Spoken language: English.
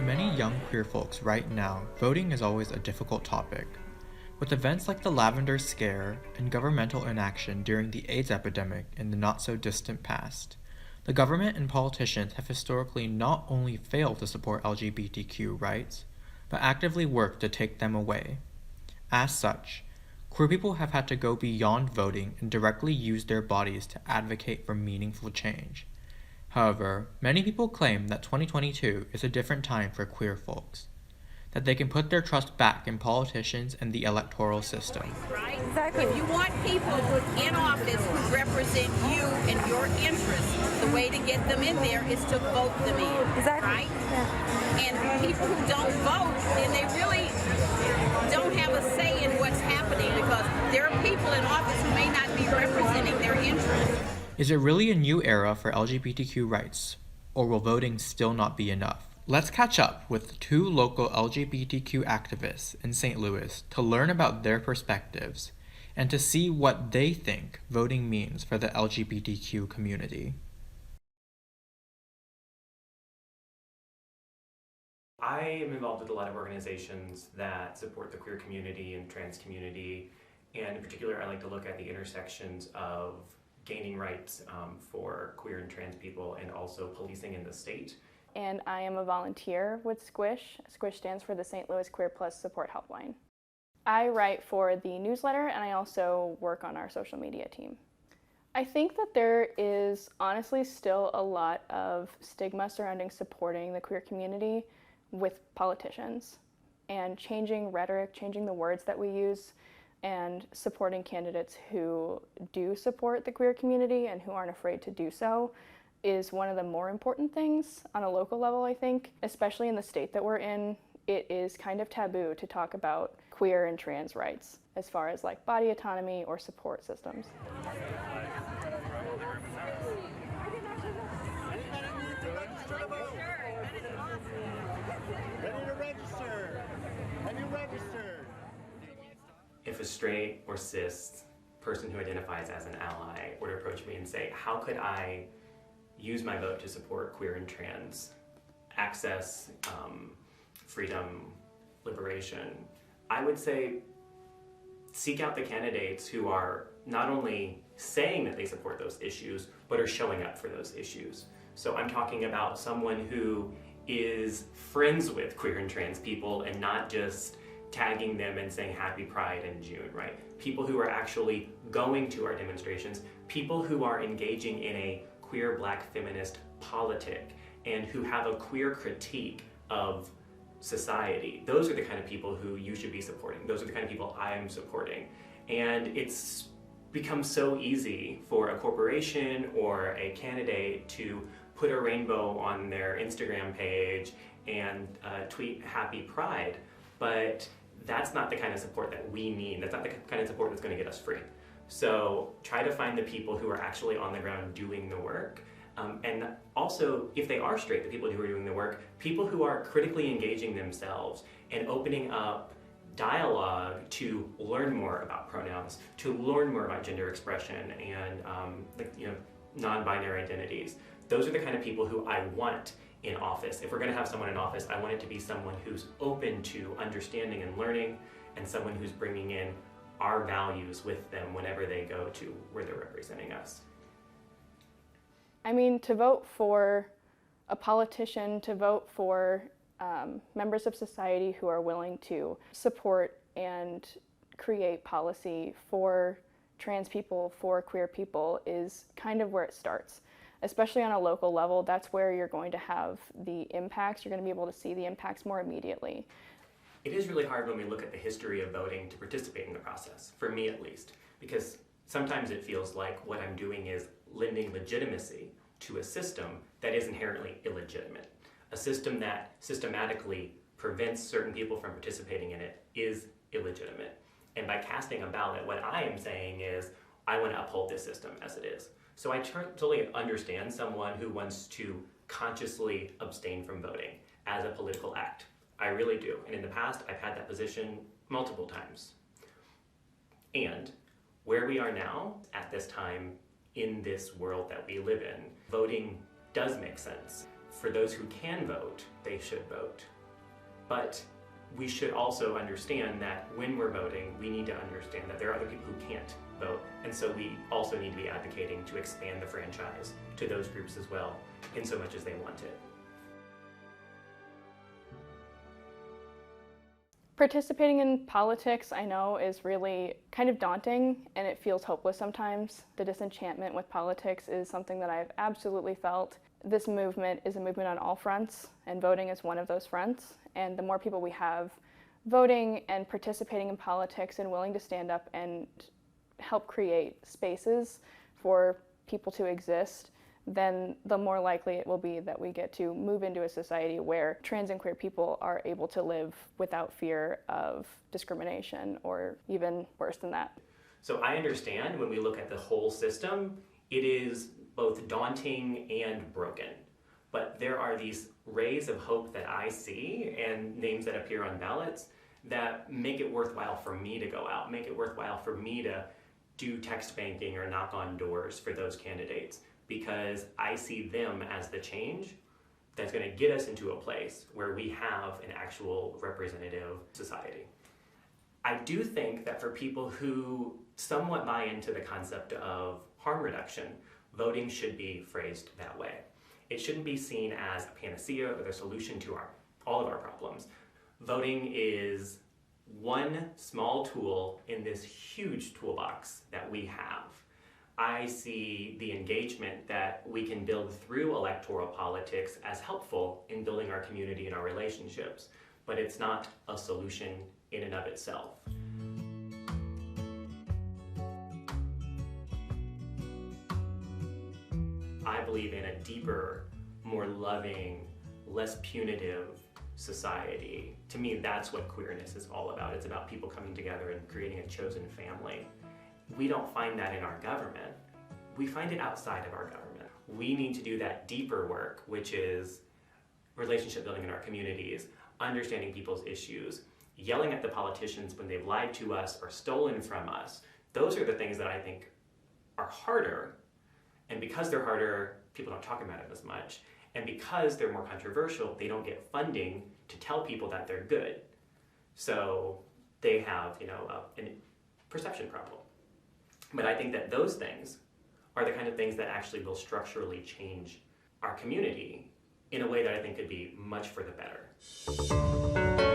many young queer folks right now, voting is always a difficult topic. With events like the Lavender Scare and governmental inaction during the AIDS epidemic in the not-so-distant past, the government and politicians have historically not only failed to support LGBTQ rights, but actively worked to take them away. As such, queer people have had to go beyond voting and directly use their bodies to advocate for meaningful change. However, many people claim that 2022 is a different time for queer folks, that they can put their trust back in politicians and the electoral system. Right? Exactly. If you want people in office who represent you and your interests, the way to get them in there is to vote them in. Exactly. Right? Yeah. And people who don't vote, then they really don't have a say in what's happening because there are people in office who may not be representing their interests. Is it really a new era for LGBTQ rights, or will voting still not be enough? Let's catch up with two local LGBTQ activists in St. Louis to learn about their perspectives and to see what they think voting means for the LGBTQ community. I am involved with a lot of organizations that support the queer community and trans community, and in particular I like to look at the intersections of gaining rights for queer and trans people and also policing in the state. And I am a volunteer with Squish. Squish stands for the St. Louis Queer Plus Support Helpline. I write for the newsletter and I also work on our social media team. I think that there is honestly still a lot of stigma surrounding supporting the queer community with politicians and changing rhetoric, changing the words that we use, and supporting candidates who do support the queer community and who aren't afraid to do so is one of the more important things on a local level, I think. Especially in the state that we're in, it is kind of taboo to talk about queer and trans rights as far as like body autonomy or support systems. If a straight or cis person who identifies as an ally were to approach me and say, how could I use my vote to support queer and trans access, freedom, liberation, I would say seek out the candidates who are not only saying that they support those issues, but are showing up for those issues. So I'm talking about someone who is friends with queer and trans people and not just tagging them and saying Happy Pride in June, right? People who are actually going to our demonstrations, people who are engaging in a queer Black feminist politic and who have a queer critique of society. Those are the kind of people who you should be supporting. Those are the kind of people I am supporting. And it's become so easy for a corporation or a candidate to put a rainbow on their Instagram page and tweet Happy Pride, but that's not the kind of support that we need. That's not the kind of support that's going to get us free. So try to find the people who are actually on the ground doing the work. And also, if they are straight, the people who are doing the work, people who are critically engaging themselves and opening up dialogue to learn more about pronouns, to learn more about gender expression and non-binary identities. Those are the kind of people who I want in office. If we're going to have someone in office, I want it to be someone who's open to understanding and learning, and someone who's bringing in our values with them whenever they go to where they're representing us. I mean, to vote for a politician, to vote for members of society who are willing to support and create policy for trans people, for queer people, is kind of where it starts. Especially on a local level, that's where you're going to have the impacts. You're going to be able to see the impacts more immediately. It is really hard when we look at the history of voting to participate in the process, for me at least, because sometimes it feels like what I'm doing is lending legitimacy to a system that is inherently illegitimate. A system that systematically prevents certain people from participating in it is illegitimate. And by casting a ballot, what I am saying is, I want to uphold this system as it is. So I totally understand someone who wants to consciously abstain from voting as a political act. I really do. And in the past, I've had that position multiple times. And where we are now, at this time, in this world that we live in, voting does make sense. for those who can vote, they should vote. But we should also understand that when we're voting, we need to understand that there are other people who can't vote. And so we also need to be advocating to expand the franchise to those groups as well, in so much as they want it. Participating in politics, I know, is really kind of daunting, and it feels hopeless sometimes. The disenchantment with politics is something that I've absolutely felt. This movement is a movement on all fronts, and voting is one of those fronts. And the more people we have voting and participating in politics and willing to stand up and help create spaces for people to exist, then the more likely it will be that we get to move into a society where trans and queer people are able to live without fear of discrimination, or even worse than that. So I understand when we look at the whole system, it is both daunting and broken. But there are these rays of hope that I see and names that appear on ballots that make it worthwhile for me to go out, make it worthwhile for me to do text banking or knock on doors for those candidates, because I see them as the change that's going to get us into a place where we have an actual representative society. I do think that for people who somewhat buy into the concept of harm reduction, voting should be phrased that way. It shouldn't be seen as a panacea or the solution to all of our problems. Voting is one small tool in this huge toolbox that we have. I see the engagement that we can build through electoral politics as helpful in building our community and our relationships, but it's not a solution in and of itself. I believe in a deeper, more loving, less punitive society. To me, that's what queerness is all about. It's about people coming together and creating a chosen family. We don't find that in our government. We find it outside of our government. We need to do that deeper work, which is relationship building in our communities, understanding people's issues, yelling at the politicians when they've lied to us or stolen from us. Those are the things that I think are harder. And because they're harder, people don't talk about it as much. And because they're more controversial, they don't get funding to tell people that they're good. So they have, a perception problem. But I think that those things are the kind of things that actually will structurally change our community in a way that I think could be much for the better.